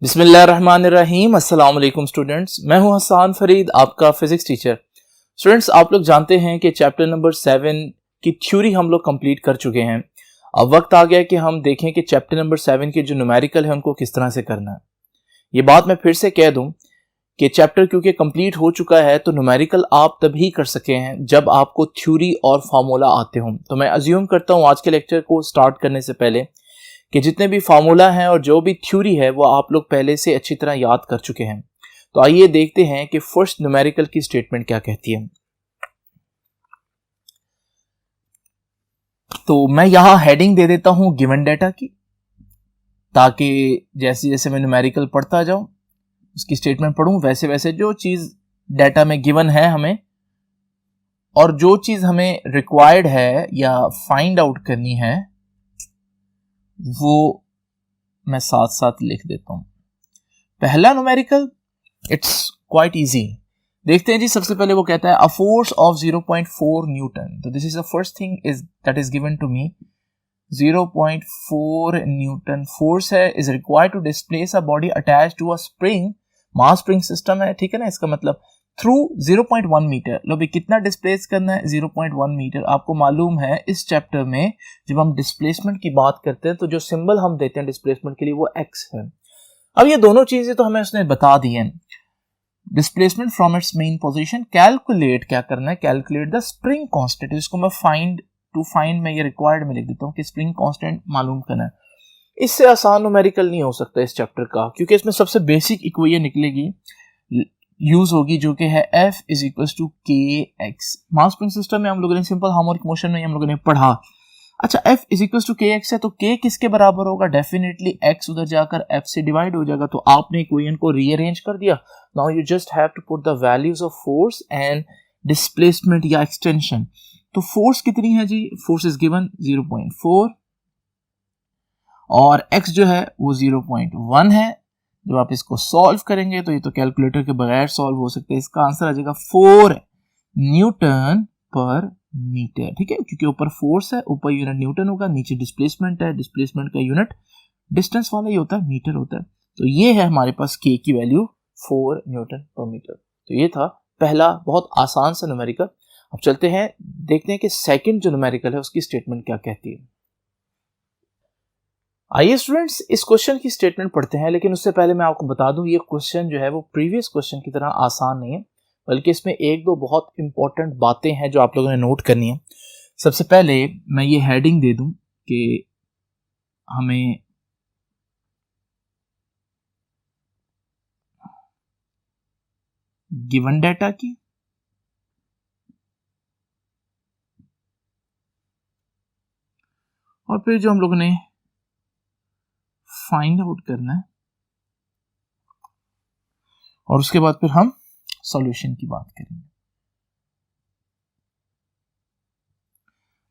बिस्मिल्लाहिर्रहमानिर्रहीम। अस्सलाम वालेकुम स्टूडेंट्स, मैं हूं हसान फरीद, आपका फिजिक्स टीचर। स्टूडेंट्स, आप लोग जानते हैं कि चैप्टर नंबर 7 की थ्योरी हम लोग कंप्लीट कर चुके हैं। अब वक्त आ गया कि हम देखें कि चैप्टर नंबर 7 के जो न्यूमेरिकल है उनको किस तरह से करना है। ये बात मैं फिर से कह दूं कि चैप्टर क्योंकि कंप्लीट हो चुका है तो न्यूमेरिकल आप तभी कर सके हैं जब आपको थ्योरी और फार्मूला आते हों। तो मैं अज्यूम करता हूं आज के लेक्चर को स्टार्ट करने से पहले कि जितने भी फार्मूला हैं और जो भी थ्योरी है वो आप लोग पहले से अच्छी तरह याद कर चुके हैं। तो आइए देखते हैं कि फर्स्ट न्यूमेरिकल की स्टेटमेंट क्या कहती है। तो मैं यहां हेडिंग दे देता हूं गिवन डेटा की, ताकि जैसे जैसे मैं न्यूमेरिकल पढ़ता जाऊं उसकी स्टेटमेंट पढ़ूं वैसे वैसे जो चीज डेटा में गिवन है हमें और जो चीज हमें रिक्वायर्ड है या फाइंड आउट करनी है वो मैं साथ साथ लिख देता हूं। पहला न्यूमेरिकल इट्स क्वाइट इजी। देखते हैं जी। सबसे पहले वो कहता है अ फोर्स ऑफ 0.4 न्यूटन। तो this is the first thing is that is given to me. 0.4 newton force है is required to displace a body attached to a spring. Mass spring system है, ठीक है ना। इसका मतलब थ्रू 0.1 मीटर। लो भाई कितना डिस्प्लेस करना है? 0.1 मीटर। आपको मालूम है इस चैप्टर में जब हम डिस्प्लेसमेंट की बात करते हैं तो जो सिंबल हम देते हैं डिस्प्लेसमेंट के लिए वो एक्स है। अब ये दोनों चीजें तो हमें उसने बता दी हैं। Displacement from its main position, calculate क्या करना है? Calculate the spring constant. इसको मैं फाइंड मैं ये रिक्वायर्ड में लिख देता हूँ कि स्प्रिंग कांस्टेंट मालूम करना है। इससे आसान न्यूमेरिकल नहीं हो सकता इस चैप्टर का, क्योंकि इसमें सबसे बेसिक इक्वेशन निकलेगी, यूज होगी, जो कि है F is equal to k x. Mass spring system में हम लोगों ने सिंपल हार्मोनिक मोशन में हम लोगों ने पढ़ा। अच्छा, F is equal to k x है तो K किसके बराबर होगा? डेफिनेटली X उधर जाकर F से डिवाइड हो जाएगा। तो आपने इक्वेशन को रीअरेंज कर दिया। Now you just have to put the values of force and displacement या एक्सटेंशन। तो फोर्स कितनी है जी? फोर्स इज गिवन 0.4 और X जो है वो 0.1 है। जब आप इसको सॉल्व करेंगे तो ये तो कैलकुलेटर के बगैर सॉल्व हो सकते हैं। इसका आंसर आ जाएगा 4 न्यूटन पर मीटर, ठीक है। क्योंकि ऊपर फोर्स है, ऊपर यूनिट न्यूटन होगा, नीचे डिस्प्लेसमेंट है, डिस्प्लेसमेंट का यूनिट डिस्टेंस वाला ही होता है, मीटर होता है। तो ये है हमारे पास K की वैल्यू 4 न्यूटन पर मीटर। तो ये था पहला बहुत आसान सा न्यूमेरिकल। अब चलते हैं, देखते हैं कि सेकंड जो न्यूमेरिकल है उसकी स्टेटमेंट क्या कहती है। आइए स्टूडेंट्स इस क्वेश्चन की स्टेटमेंट पढ़ते हैं, लेकिन उससे पहले मैं आपको बता दूं ये क्वेश्चन जो है वो प्रीवियस क्वेश्चन की तरह आसान नहीं है, बल्कि इसमें एक दो बहुत इंपॉर्टेंट बातें हैं जो आप लोगों ने नोट करनी है। सबसे पहले मैं ये हेडिंग दे दूं कि हमें गिवन डेटा की और फिर जो हम लोगों ने फाइंड आउट करना है और उसके बाद फिर हम सॉल्यूशन की बात करेंगे।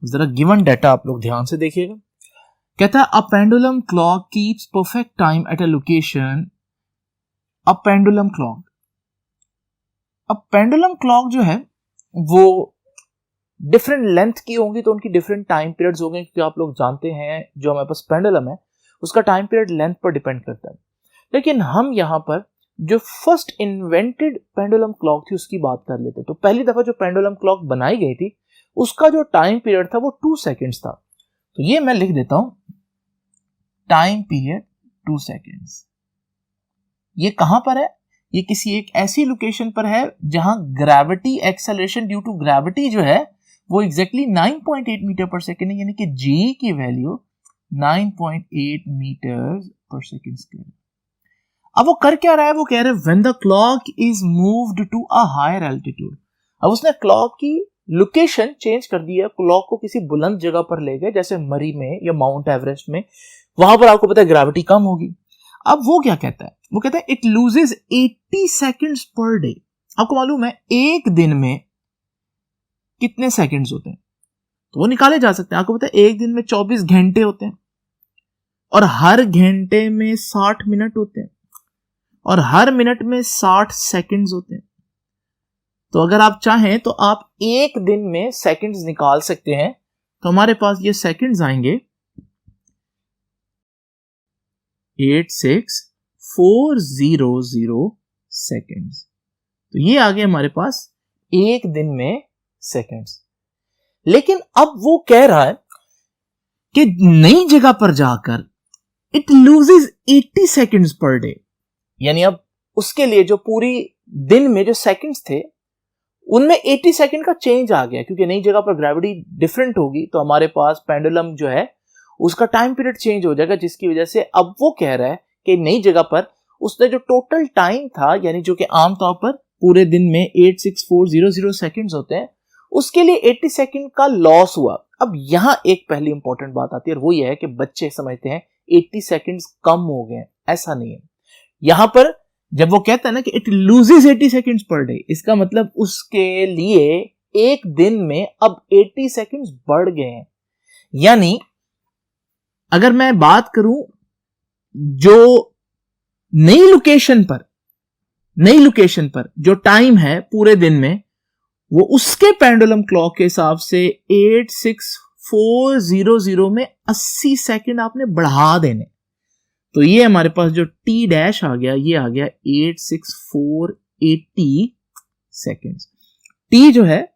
जरा गिवन डेटा आप लोग ध्यान से देखिएगा। कहता है a pendulum clock keeps perfect time at a location. A pendulum clock, अब पेंडुलम क्लॉक जो है वो डिफरेंट लेंथ की होंगी तो उनकी डिफरेंट टाइम पीरियड्स होंगे, क्योंकि आप लोग जानते हैं जो हमारे पास पेंडुलम है उसका टाइम पीरियड लेंथ पर डिपेंड करता है। लेकिन हम यहाँ पर जो फर्स्ट इन्वेंटेड पेंडुलम क्लॉक थी उसकी बात कर लेते। तो पहली दफा जो पेंडुलम क्लॉक बनाई गई थी उसका जो टाइम पीरियड था वो 2 सेकेंड्स था। तो ये मैं लिख देता हूं टाइम पीरियड 2 सेकेंड्स। ये कहां पर है? ये किसी एक ऐसी लोकेशन पर है जहां gravity acceleration due to gravity जो है वो एग्जैक्टली 9.8 मीटर पर सेकेंड है, यानी कि जी की वैल्यू 9.8 मीटर पर सेकेंड स्क्वायर। अब वो कर क्या रहा है? वो कह रहा है when the clock is moved to a higher altitude. अब उसने क्लॉक की लोकेशन चेंज कर दी है, क्लॉक को किसी बुलंद जगह पर ले गए, जैसे मरी में या माउंट एवरेस्ट में। वहां पर आपको पता है ग्रेविटी कम होगी। अब वो क्या कहता है? वो कहता है it loses 80 seconds per day. आपको मालूम है एक दिन में कितने सेकेंड्स होते हैं? तो वो निकाले जा सकते हैं। आपको पता है एक दिन में 24 घंटे होते हैं और हर घंटे में 60 मिनट होते हैं और हर मिनट में 60 सेकंड्स होते हैं। तो अगर आप चाहें तो आप एक दिन में सेकंड्स निकाल सकते हैं। तो हमारे पास ये सेकंड्स आएंगे 8, 6, सेकेंड्स। तो ये आ गए हमारे पास एक दिन में सेकेंड्स। लेकिन अब वो कह रहा है कि नई जगह पर जाकर it loses 80 seconds per day, यानी अब उसके लिए जो पूरी दिन में जो सेकेंड्स थे उनमें 80 सेकेंड का चेंज आ गया, क्योंकि नई जगह पर ग्रेविटी डिफरेंट होगी तो हमारे पास पेंडुलम जो है उसका टाइम पीरियड चेंज हो जाएगा, जिसकी वजह से अब वो कह रहा है कि नई जगह पर उसने जो टोटल टाइम था, यानी जो कि आमतौर पर पूरे दिन में 86400 सेकेंड्स होते हैं, उसके लिए 80 सेकेंड का लॉस हुआ। अब यहां एक पहली इंपॉर्टेंट बात आती है और वो ये है कि बच्चे समझते हैं 80 सेकेंड्स कम हो गए, ऐसा नहीं है। यहां पर जब वो कहता है ना कि it loses 80 seconds per day, इसका मतलब उसके लिए एक दिन में अब 80 सेकेंड्स बढ़ गए हैं। यानी अगर मैं बात करूं जो नई लोकेशन पर जो टाइम है पूरे दिन में, वो उसके पेंडुलम क्लॉक के हिसाब से 86400 में 80 सेकेंड आपने बढ़ा देने। तो ये हमारे पास जो टी डैश आ गया, ये आ गया 86480 सेकेंड्स। टी जो है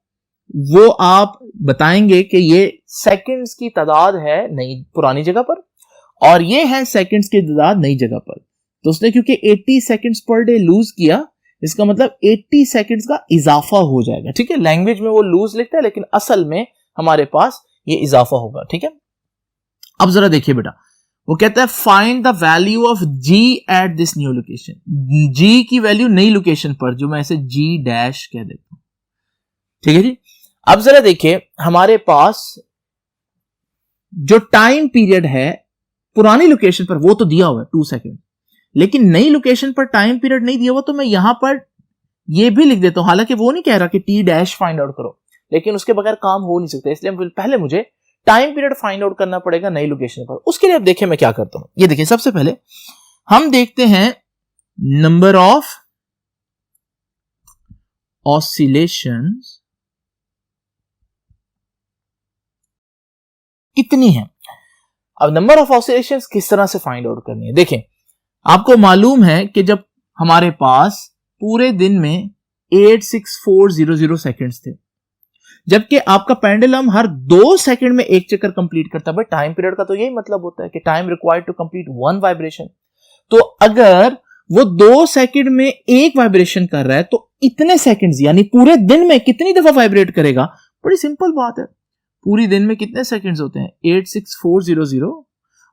वो आप बताएंगे कि ये सेकेंड्स की तादाद है नई पुरानी जगह पर, और ये है सेकेंड्स की तादाद नई जगह पर। तो उसने क्योंकि 80 सेकेंड्स पर डे लूज किया, इसका मतलब 80 सेकेंड्स का इजाफा हो जाएगा। ठीक है, लैंग्वेज में वो लूज लिखता है लेकिन असल में हमारे पास ये इजाफा होगा। ठीक है, अब जरा देखिए बेटा, वो कहता है find the value of G at this new location. G की वैल्यू नई लोकेशन पर, जो मैं इसे जी डैश कह देता हूं। ठीक है जी, अब जरा देखिए हमारे पास जो टाइम पीरियड है पुरानी लोकेशन पर वो तो दिया हुआ है 2 सेकेंड, लेकिन नई लोकेशन पर टाइम पीरियड नहीं दिया हुआ, तो मैं यहां पर ये भी लिख देता हूं। हालांकि वो नहीं कह रहा कि टी डैश फाइंड आउट करो, लेकिन उसके बगैर काम हो नहीं सकता, इसलिए पहले मुझे टाइम पीरियड फाइंड आउट करना पड़ेगा नई लोकेशन पर। उसके लिए अब देखिए मैं क्या करता हूं। ये देखिए, सबसे पहले हम देखते हैं नंबर ऑफ ऑसिलेशंस कितनी है। अब नंबर ऑफ ऑसिलेशंस किस तरह से फाइंड आउट करनी है। देखें, आपको मालूम है कि जब हमारे पास पूरे दिन में 86400 सेकेंड्स थे, जबकि आपका पेंडुलम हर 2 सेकंड में एक चक्कर कंप्लीट करता है। टाइम पीरियड का तो यही मतलब होता है कि time required to complete 1 vibration. तो अगर वो 2 सेकंड में एक वाइब्रेशन कर रहा है तो इतने सेकंड्स यानी पूरे दिन में कितनी दफा वाइब्रेट करेगा। बड़ी सिंपल बात है, पूरी दिन में कितने सेकंड्स होते हैं 86400,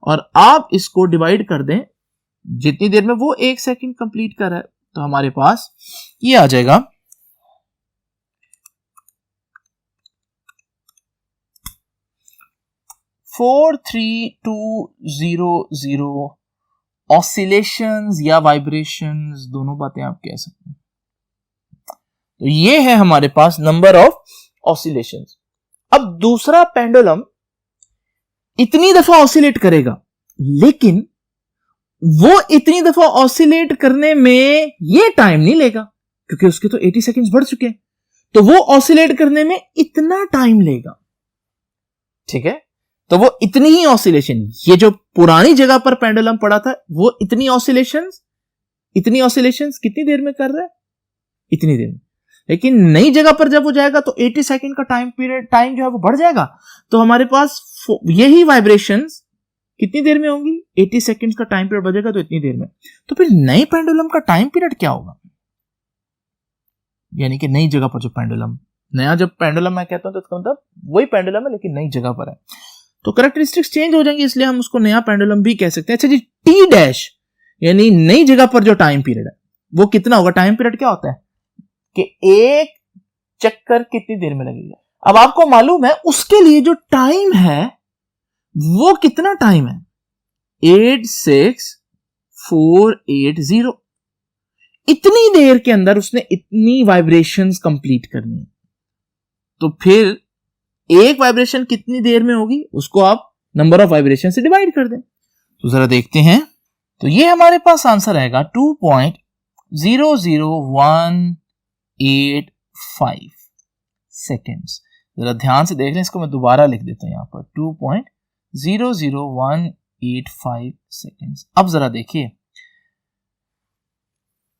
और आप इसको डिवाइड कर दें जितनी देर में वो 1 सेकंड कंप्लीट कर रहा है, तो हमारे पास ये आ जाएगा 43200 ऑसिलेशंस या वाइब्रेशंस, दोनों बातें आप कह सकते हैं। तो ये है हमारे पास नंबर ऑफ ऑसिलेशंस। अब दूसरा पेंडुलम इतनी दफा ऑसिलेट करेगा, लेकिन वो इतनी दफा ऑसिलेट करने में ये टाइम नहीं लेगा, क्योंकि उसके तो 80 सेकंड्स बढ़ चुके हैं, तो वो ऑसिलेट करने में इतना टाइम लेगा। ठीक है, तो वो इतनी ही ऑसिलेशन, ये जो पुरानी जगह पर पेंडुलम पड़ा था वो इतनी ऑसिलेशंस कितनी देर में कर रहा है, इतनी देर में। लेकिन नई जगह पर जब वो जाएगा तो 80 सेकंड का टाइम जो है वो बढ़ जाएगा, तो हमारे पास यही वाइब्रेशंस कितनी देर में होंगी, 80 सेकंड्स का टाइम पीरियड बचेगा तो इतनी देर में। तो फिर नए पेंडुलम का टाइम पीरियड क्या होगा, यानी कि नई जगह पर जो पेंडुलम, नया जब पेंडुलम मैं कहता हूं तो इसका मतलब वही पेंडुलम है लेकिन नई जगह पर है, तो कैरेक्टरिस्टिक्स चेंज हो जाएंगी, इसलिए हम उसको नया पेंडुलम भी कह सकते हैं। अच्छा जी, टी डैश यानी नई जगह पर जो टाइम पीरियड है वो कितना होगा। टाइम पीरियड क्या होता है कि एक चक्कर कितनी देर में लगेगा। अब आपको मालूम है उसके लिए जो टाइम है वो कितना टाइम है, 86480। इतनी देर के अंदर उसने इतनी वाइब्रेशंस कंप्लीट करनी है, तो फिर एक वाइब्रेशन कितनी देर में होगी उसको आप नंबर ऑफ वाइब्रेशन से डिवाइड कर दें। तो जरा देखते हैं, तो ये हमारे पास आंसर आएगा 2.00185 सेकेंड्स। जरा ध्यान से देख लें, इसको मैं दोबारा लिख देता हूं यहां पर 2.00185 सेकेंड्स। अब जरा देखिए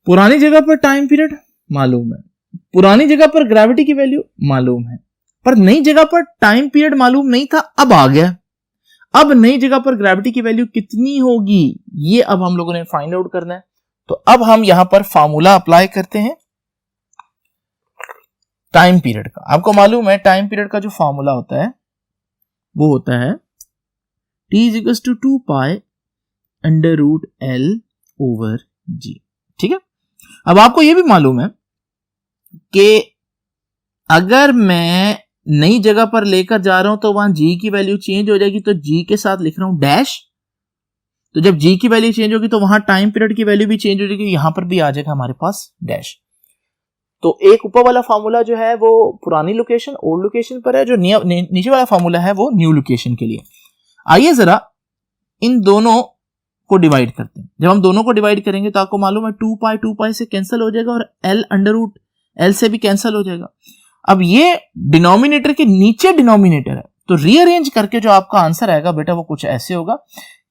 पुरानी जगह पर टाइम पीरियड मालूम है, पुरानी जगह पर ग्रेविटी की वैल्यू मालूम है, पर नई जगह पर टाइम पीरियड मालूम नहीं था, अब आ गया। अब नई जगह पर ग्रेविटी की वैल्यू कितनी होगी ये अब हम लोगों ने फाइंड आउट करना है। तो अब हम यहां पर फॉर्मूला अप्लाई करते हैं टाइम पीरियड का। आपको मालूम है टाइम पीरियड का जो फॉर्मूला होता है वो होता है T = 2 pi under root L over G। ठीक है, अब आपको यह भी मालूम है कि अगर मैं नई जगह पर लेकर जा रहा हूं तो वहां G की वैल्यू चेंज हो जाएगी, तो G के साथ लिख रहा हूं डैश। तो जब G की वैल्यू चेंज होगी तो वहां टाइम पीरियड की वैल्यू भी चेंज हो जाएगी, यहां पर भी आ जाएगा हमारे पास डैश। तो एक ऊपर वाला फार्मूला जो है वो पुरानी लोकेशन ओल्ड लोकेशन पर है, जो नीचे वाला फार्मूला है वो न्यू लोकेशन के लिए। आइए जरा इन दोनों को डिवाइड करते हैं। जब हम दोनों को डिवाइड करेंगे तो आपको मालूम है 2 पाई से कैंसिल हो जाएगा और L अंडर रूट L से भी कैंसिल हो जाएगा। अब ये डिनोमिनेटर के नीचे डिनोमिनेटर है, तो रीअरेंज करके जो आपका आंसर आएगा बेटा वो कुछ ऐसे होगा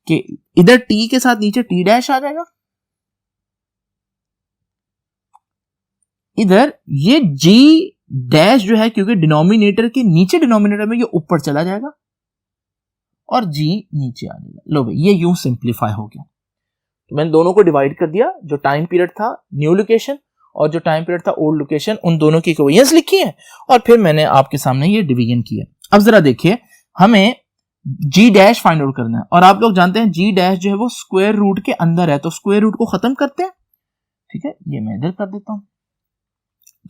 कि इधर T के साथ नीचे T डैश आ जाएगा, इधर ये G डैश जो है क्योंकि डिनोमिनेटर के नीचे डिनोमिनेटर में ये ऊपर चला जाएगा और G नीचे आ जाएगा। लो भाई ये यूं सिंप्लीफाई हो गया। तो मैंने दोनों को डिवाइड कर दिया, जो टाइम पीरियड था न्यू लोकेशन और जो टाइम पीरियड था ओल्ड लोकेशन, उन दोनों की इक्वेशंस लिखी है और फिर मैंने आपके सामने ये डिवीजन किया। अब जरा देखिए हमें G डैश फाइंड आउट करना है और आप लोग जानते हैं G डैश जो है वो स्क्वायर रूट के अंदर है, तो स्क्वायर रूट को खत्म करते हैं। ठीक है, ये मैं इधर कर देता हूं।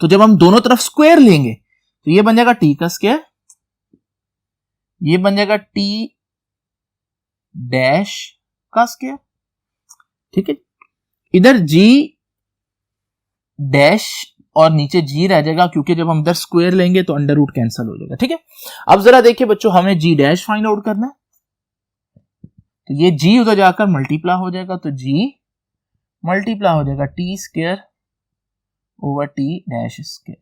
तो जब हम दोनों तरफ स्क्वायर लेंगे तो ये बन जाएगा T का स्क्वायर, ये बन जाएगा T डैश का स्क्वायर। ठीक है, इधर G डैश और नीचे G रह जाएगा क्योंकि जब हम इधर स्क्वायर लेंगे तो अंडर रूट कैंसिल हो जाएगा। ठीक है, अब जरा देखिए बच्चों हमें G डैश फाइंड आउट करना है, तो ये G उधर जाकर मल्टीप्लाई हो जाएगा, तो G मल्टीप्लाई हो जाएगा T square over T dash square.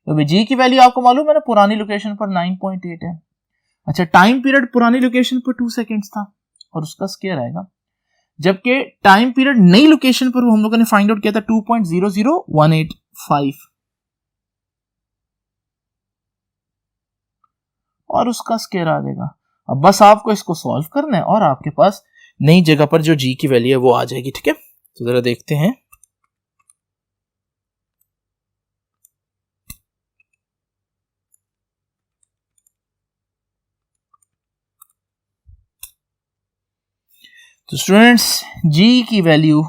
तो G की वैल्यू आपको मालूम है ना पुरानी लोकेशन पर 9.8 है। अच्छा, टाइम पीरियड पुरानी लोकेशन पर 2 सेकेंड्स था और उसका स्क्वायर आएगा, जबकि टाइम पीरियड नई लोकेशन पर हम लोगों ने फाइंड आउट किया था 2.00185 और उसका स्क्वायर आ जाएगा। अब बस आपको इसको सॉल्व करना है और आपके पास नई जगह पर जो G की वैल्यू है वो आ जाएगी। ठीक है, तो जरा देखते हैं। तो स्टूडेंट्स G की वैल्यू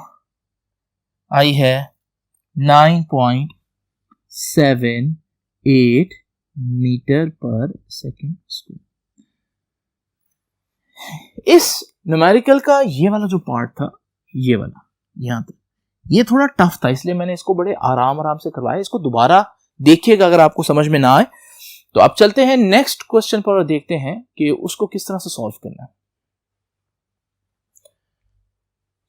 आई है 9.78 मीटर पर सेकेंड स्क्वायर। इस न्यूमेरिकल का ये वाला जो पार्ट था, ये वाला यहां तक, ये थोड़ा टफ था, इसलिए मैंने इसको बड़े आराम से करवाया। इसको दोबारा देखिएगा अगर आपको समझ में ना आए तो। आप चलते हैं नेक्स्ट क्वेश्चन पर और देखते हैं कि उसको किस तरह से सॉल्व करना है।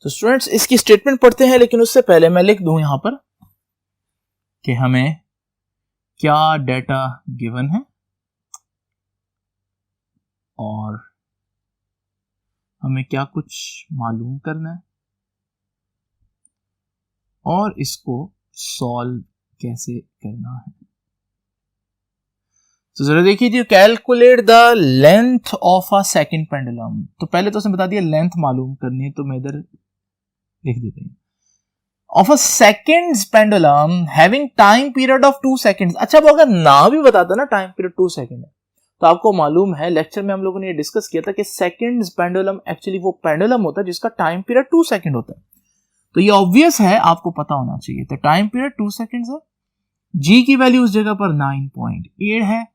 तो स्टूडेंट्स इसकी स्टेटमेंट पढ़ते हैं, लेकिन उससे पहले मैं लिख दूं यहां पर कि हमें क्या डेटा गिवन है और हमें क्या कुछ मालूम करना है और इसको सॉल्व कैसे करना है। तो जरा देखिए जी, calculate the length of a second pendulum. तो पहले तो उसने बता दिया लेंथ मालूम करनी है, तो मैं इधर लिख देते हैं of a seconds pendulum having time period of 2 seconds. अच्छा, वो अगर ना भी बताता ना टाइम पीरियड 2 सेकंड है, तो आपको मालूम है लेक्चर में हम लोगों ने ये डिस्कस किया था कि सेकंड्स पेंडुलम एक्चुअली वो पेंडुलम होता है जिसका टाइम पीरियड 2 सेकंड होता है। तो ये ऑब्वियस है, आपको पता होना चाहिए। तो टाइम पीरियड 2 सेकंड्स है, G की वैल्यू उस जगह पर 9.8 है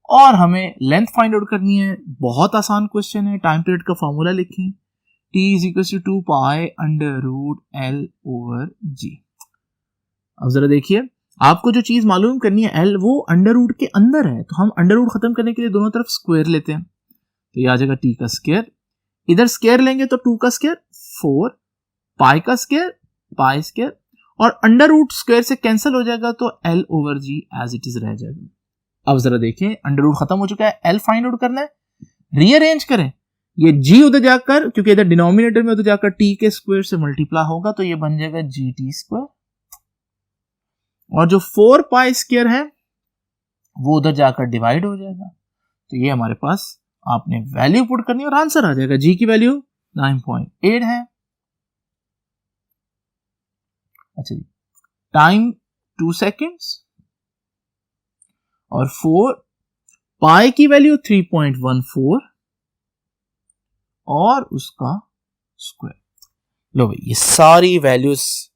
और हमें लेंथ फाइंड आउट करनी है। बहुत आसान क्वेश्चन है, टाइम पीरियड का फॉर्मूला लिखें, T = 2 pi under root L over G। अब जरा देखिए, आपको जो चीज मालूम करनी है L वो अंडर रूट के अंदर है, तो हम अंडर रूट खत्म करने के लिए दोनों तरफ स्क्वायर लेते हैं, तो ये आ जाएगा T का स्क्वायर। इधर स्क्वायर लेंगे तो 2 का स्क्वायर 4, पाई का स्क्वायर पाई स्क्वायर और अंडर रूट स्क्वायर से कैंसिल हो जाएगा, तो L over G as it is रह जाएगा। अब जरा देखिए, अंडर रूट खत्म हो चुका है, L फाइंड आउट करना है, रीअरेंज करें, ये G उधर जाकर क्योंकि इधर डिनोमिनेटर में उधर जाकर T के स्क्वायर से मल्टीप्लाई होगा, तो ये बन जाएगा GT स्क्वायर और जो 4 पाई स्क्वायर है वो उधर जाकर डिवाइड हो जाएगा। तो ये हमारे पास आपने वैल्यू पुट करनी और आंसर आ जाएगा। जी की वैल्यू 9.8 है। अच्छा जी, टाइम 2 सेकेंड्स और 4 पाई की वैल्यू 3.14 और उसका स्क्वायर। लो भाई, ये सारी वैल्यूज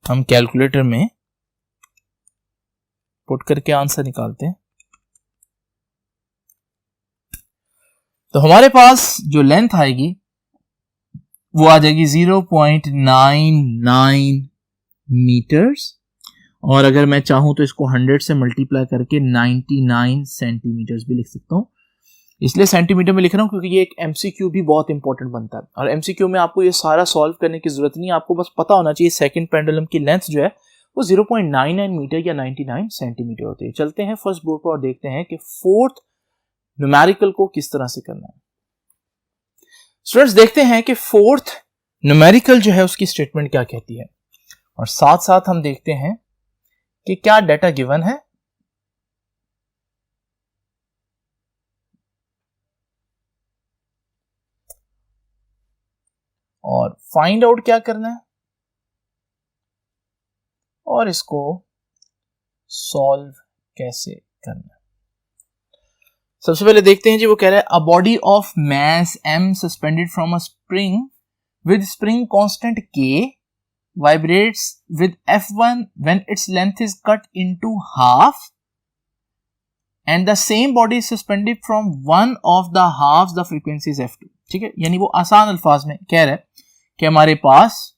हम कैलकुलेटर में पुट करके आंसर निकालते हैं। तो हमारे पास जो लेंथ आएगी वो आ जाएगी 0.99 मीटर्स, और अगर मैं चाहूं तो इसको 100 से मल्टीप्लाई करके 99 सेंटीमीटर्स भी लिख सकता हूं। इसलिए सेंटीमीटर में लिख रहा हूं क्योंकि ये एक एमसीक्यू भी बहुत इंपॉर्टेंट बनता है, और एमसीक्यू में आपको ये सारा सॉल्व करने की जरूरत नहीं है, आपको बस पता होना चाहिए सेकंड पेंडुलम की लेंथ जो है वो 0.99 मीटर या 99 सेंटीमीटर होती है। चलते हैं फर्स्ट बोर्ड पर और देखते हैं कि फोर्थ न्यूमेरिकल को किस तरह से करना है। स्टूडेंट्स, देखते हैं कि फोर्थ न्यूमेरिकल जो है उसकी स्टेटमेंट क्या कहती है, और साथ साथ हम देखते हैं कि क्या डाटा गिवन है और फाइंड आउट क्या करना है और इसको सॉल्व कैसे करना है। सबसे पहले देखते हैं जी, वो कह रहा है a body of mass m suspended from a spring with spring constant k vibrates with F1 when its length is cut into half and the same body is suspended from one of the halves, the frequency is F2। ठीक है, यानी वो आसान अल्फाज में कह रहा है कि हमारे पास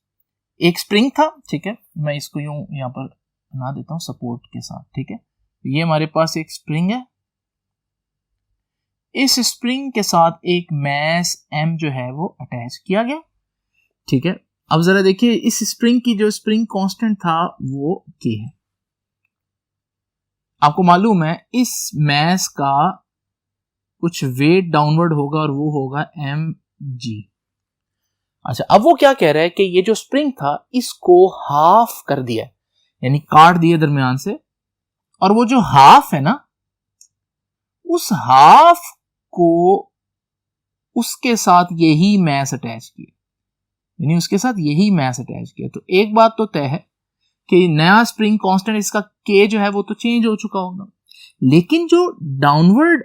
एक स्प्रिंग था। ठीक है, मैं इसको यूं यहां पर बना देता हूं सपोर्ट के साथ। ठीक है, ये हमारे पास एक स्प्रिंग है, इस स्प्रिंग के साथ एक मास m जो है वो अटैच किया गया। ठीक है, अब जरा देखिए, इस स्प्रिंग की जो स्प्रिंग कांस्टेंट था वो k है। आपको मालूम है इस मास का कुछ वेट डाउनवर्ड होगा और वो होगा mg। अच्छा, अब वो क्या कह रहा है कि ये जो स्प्रिंग था इसको हाफ कर दिया, यानी काट दिया दरमियान से, और वो जो हाफ है ना उस हाफ को उसके साथ यही मास अटैच किया, यानी उसके साथ यही मास अटैच किया। तो एक बात तो तय है कि नया स्प्रिंग कांस्टेंट इसका k जो है वो तो चेंज हो चुका होगा, लेकिन जो डाउनवर्ड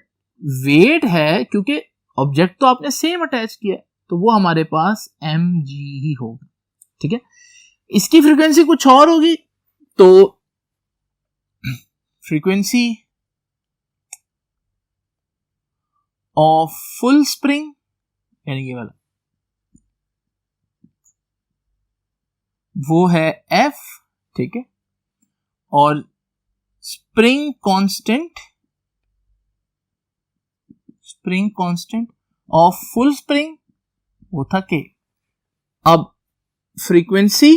वेट है, क्योंकि ऑब्जेक्ट तो आपने सेम अटैच किया है, तो वो हमारे पास mg ही होगा। ठीक है, इसकी फ्रीक्वेंसी कुछ और होगी, तो फ्रीक्वेंसी ऑफ फुल स्प्रिंग यानी ये वाला वो है f। ठीक है, और spring constant of full spring वो था k। अब फ्रीक्वेंसी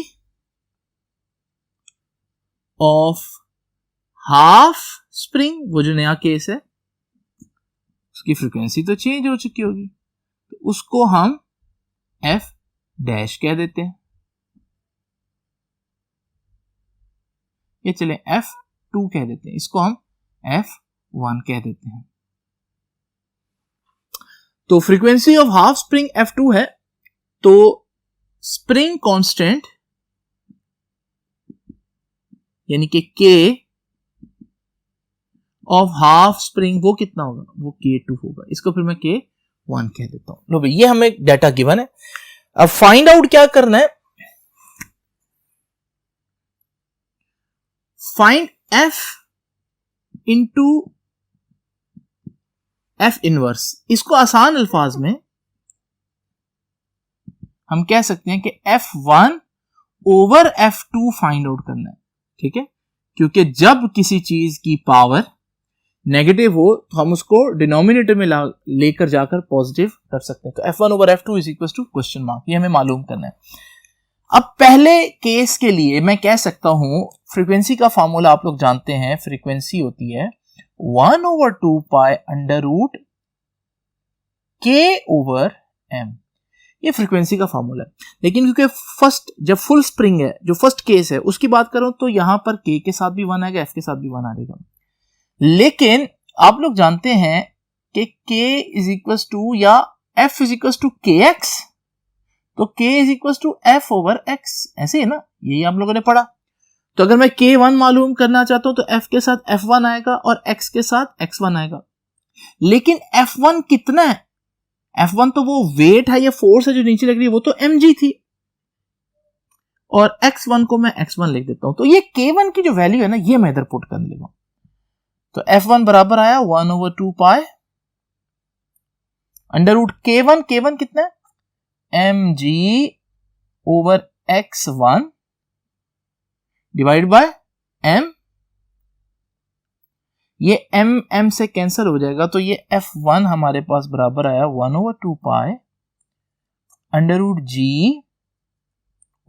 ऑफ हाफ स्प्रिंग, वो जो नया केस है उसकी फ्रीक्वेंसी तो चेंज हो चुकी होगी, तो उसको हम f डैश कह देते हैं, ये चले f2 कह देते हैं, इसको हम f1 कह देते हैं। तो frequency of half spring f2 है, तो स्प्रिंग कांस्टेंट यानी कि k ऑफ हाफ स्प्रिंग वो कितना होगा, वो k2 होगा, इसको फिर मैं k1 कह देता हूं। लो भाई, ये हमें डाटा गिवन है। अब फाइंड आउट क्या करना है, find f into f inverse. इसको आसान अल्फाज में हम कह सकते हैं कि f1 over f2 find out करना है। ठीक है, क्योंकि जब किसी चीज की पावर नेगेटिव हो तो हम उसको डिनोमिनेटर में लेकर जाकर पॉजिटिव कर सकते हैं। तो f1 over f2 is equal to question mark, ये हमें मालूम करना है। अब पहले केस के लिए मैं कह सकता हूं, फ्रीक्वेंसी का फार्मूला आप लोग जानते हैं, फ्रीक्वेंसी होती है 1 over 2 pi under root k over m। ये फ्रीक्वेंसी का फार्मूला है। लेकिन क्योंकि फर्स्ट जब फुल स्प्रिंग है, जो फर्स्ट केस है उसकी बात करो तो यहां पर के साथ भी 1 आएगा, एफ के साथ भी 1 आएगा। लेकिन आप लोग जानते हैं कि k इज इक्वल टू या f is equal to k x, तो k is equal to f over x, ऐसे है ना, यही आप लोगों ने पढ़ा। तो अगर मैं k1 मालूम करना चाहता हूं तो f के साथ f1 आएगा और x के साथ x1 आएगा। लेकिन f1 कितना है? f1 तो वो वेट है या फोर्स है जो नीचे लग रही है, वो तो mg थी, और x1 को मैं x1 लिख देता हूं। तो ये k1 की जो वैल्यू है ना, ये मैं इधर पुट करने लगा। तो f1 बराबर आया 1 over 2 pi under root k1, k1 कितना है? mg over x1 divide by m। ये m से कैंसिल हो जाएगा, तो ये f1 हमारे पास बराबर आया 1 over 2 pi under root g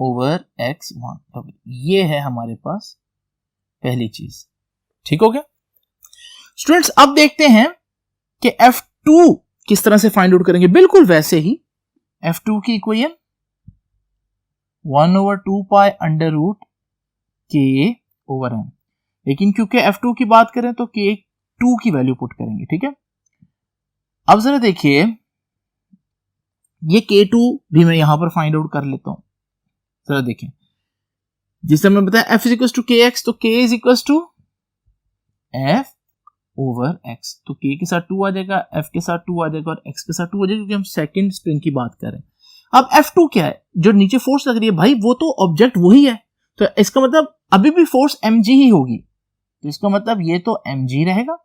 over x1। तो ये है हमारे पास पहली चीज। ठीक हो गया स्टूडेंट्स? अब देखते हैं कि f2 किस तरह से फाइंड आउट करेंगे। बिल्कुल वैसे ही f2 की equation 1 over 2 pi under root k over m। लेकिन क्योंकि f2 की बात करें तो k2 की वैल्यू पुट करेंगे। ठीक है, अब जरा देखिए, ये k2 भी मैं यहां पर फाइंड आउट कर लेता हूं। जरा देखें, जिससे हमने बताया f is equal to k x, तो k is equal to f over x। तो k के साथ 2 आ जाएगा, f के साथ 2 आ जाएगा और x के साथ 2 आ जाएगा, क्योंकि हम सेकंड स्प्रिंग की बात कर रहे हैं। अब f2 क्या है? जो नीचे फोर्स लग रही है भाई, वो तो ऑब्जेक्ट वही है, तो इसका मतलब अभी भी फोर्स mg ही होगी, तो इसका मतलब ये तो mg रहेगा।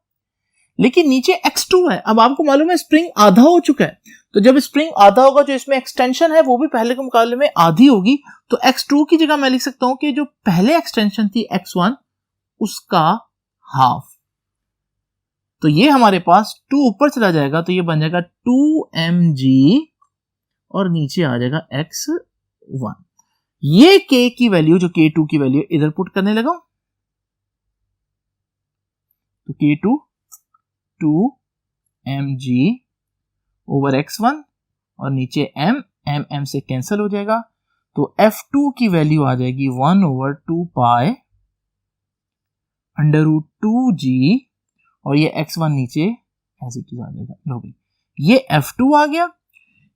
लेकिन नीचे x2 है। अब आपको मालूम है स्प्रिंग आधा हो चुका है, तो जब स्प्रिंग आधा होगा, जो इसमें एक्सटेंशन है वो भी पहले के मुकाबले में आधी होगी, तो x2 की जगह मैं लिख सकता हूं कि जो पहले एक्सटेंशन थी x1 उसका हाफ। तो ये हमारे पास 2 ऊपर चला जाएगा, तो ये बन जाएगा 2mg और नीचे आ जाएगा x1। ये k की वैल्यू, जो k2 की वैल्यू इधर पुट करने लगा, तो k2 2mg ओवर x1 और नीचे m से कैंसिल हो जाएगा, तो f2 की वैल्यू आ जाएगी 1 over 2 pi under root 2g और ये x1 नीचे ऐसे आ जाएगा। लो भाई, ये f2 आ गया,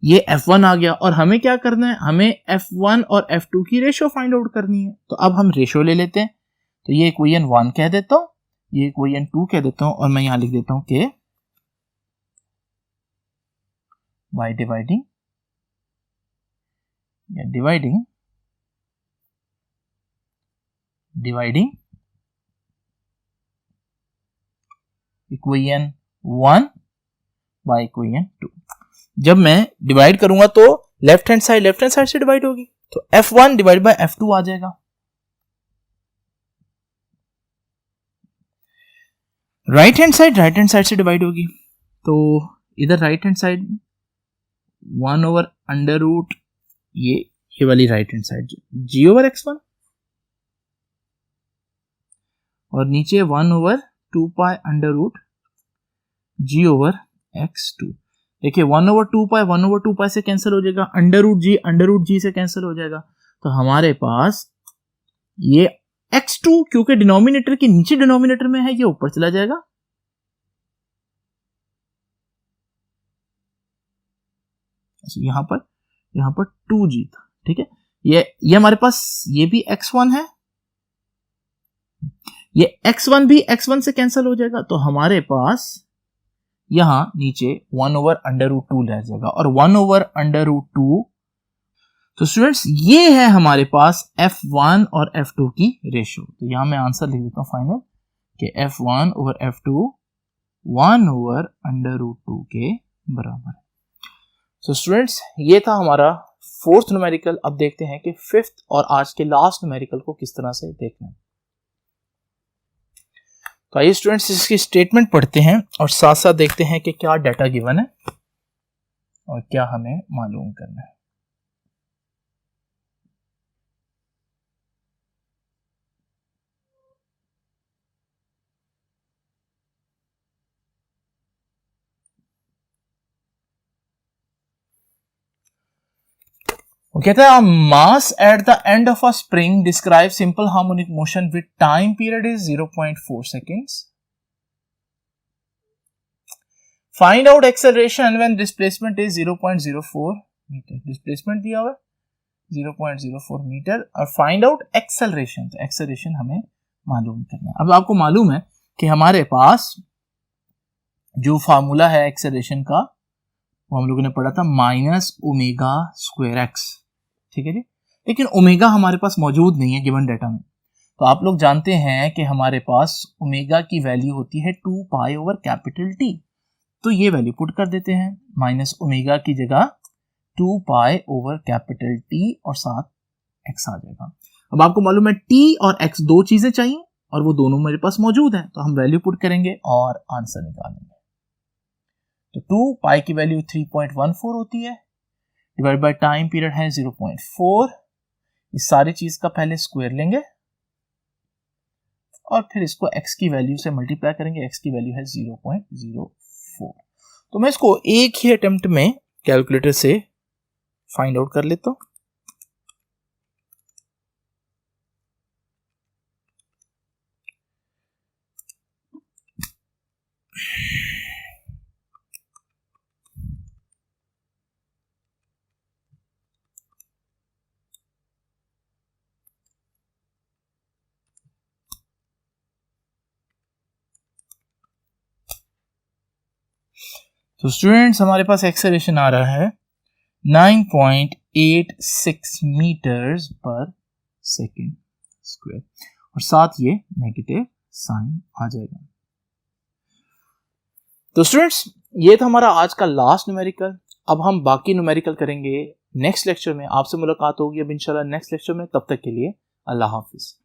ये f1 आ गया, और हमें क्या करना है? हमें f1 और f2 की रेशियो फाइंड आउट करनी है। तो अब हम रेशियो ले लेते हैं, तो ये इक्वेशन 1 कह देता हूं, ये इक्वेशन 2 कह देता हूं, और मैं यहां लिख देता हूं कि बाय डिवाइडिंग या डिवाइडिंग इक्वेशन 1 बाय इक्वेशन 2। जब मैं डिवाइड करूंगा तो लेफ्ट हैंड साइड से डिवाइड होगी, तो f1 डिवाइड बाय f2 आ जाएगा। राइट हैंड साइड से डिवाइड होगी, तो इधर right hand side 1 over under root ये वाली right hand side g over x1 और नीचे 1 over 2 pi under root g over x2। देखिए 1 ओवर 2 पाई से कैंसिल हो जाएगा, अंडर रूट जी से कैंसिल हो जाएगा, तो हमारे पास ये x2 क्योंकि डिनोमिनेटर के नीचे डिनोमिनेटर में है, ये ऊपर चला जाएगा, यहां पर 2g था। ठीक है, ये हमारे पास ये भी x1 है, ये x1 भी x1 से कैंसिल हो जाएगा, तो हमारे पास यहां नीचे 1 ओवर अंडर रूट 2 रह जाएगा, और 1 ओवर अंडर रूट 2। तो स्टूडेंट्स ये है हमारे पास f1 और f2 की रेशियो। तो यहां मैं आंसर लिख देता हूं फाइनल कि f1 over f2 1 over under root 2 के बराबर है। सो स्टूडेंट्स ये था हमारा फोर्थ न्यूमेरिकल। अब देखते हैं कि फिफ्थ और आज के लास्ट न्यूमेरिकल को किस तरह से देखना है। तो आइए स्टूडेंट्स इसकी स्टेटमेंट पढ़ते हैं और साथ साथ देखते हैं कि क्या डाटा गिवन है और क्या हमें मालूम करना है। वो कहता है mass at the end of a spring describe simple harmonic motion with time period is 0.4 seconds. Find out acceleration when displacement is 0.04 metre. Displacement दिया हुआ 0.04 मीटर और फाइंड आउट एक्सेलरेशन. तो एक्सेलरेशन हमें मालूम करना है. अब आपको मालूम है कि हमारे पास जो फार्मूला है एक्सेलरेशन का वो हम लोगों ने पढ़ा था -ω²x. ठीक है जी. लेकिन ओमेगा हमारे पास मौजूद नहीं है गिवन डाटा में. तो आप लोग जानते हैं कि हमारे पास ओमेगा की वैल्यू होती है 2π/T. तो ये वैल्यू पुट कर देते हैं. -ω की जगह 2π/T और साथ x आ जाएगा. अब आपको मालूम है t और x दो चीजें चाहिए और वो दोनों मेरे पास मौजूद हैं. तो हम वैल्यू पुट करेंगे और आंसर निकालेंगे. तो 2π की वैल्यू 3.14 होती है डिवाइड बाय टाइम पीरियड है 0.4. इस सारी चीज का पहले स्क्वायर लेंगे और फिर इसको x की वैल्यू से मल्टीप्लाई करेंगे. x की वैल्यू है 0.04. तो मैं इसको एक ही अटेम्प्ट में कैलकुलेटर से फाइंड आउट कर लेता हूं. तो स्टूडेंट्स हमारे पास एक्सेलरेशन आ रहा है 9.86 मीटर्स पर सेकेंड स्क्वायर और साथ ये नेगेटिव साइन आ जाएगा. तो स्टूडेंट्स ये था हमारा आज का लास्ट न्यूमेरिकल. अब हम बाकी न्यूमेरिकल करेंगे नेक्स्ट लेक्चर में. आपसे मुलाकात होगी अब इंशाल्लाह नेक्स्ट लेक्चर में. तब तक के लिए अल्लाह हाफिज.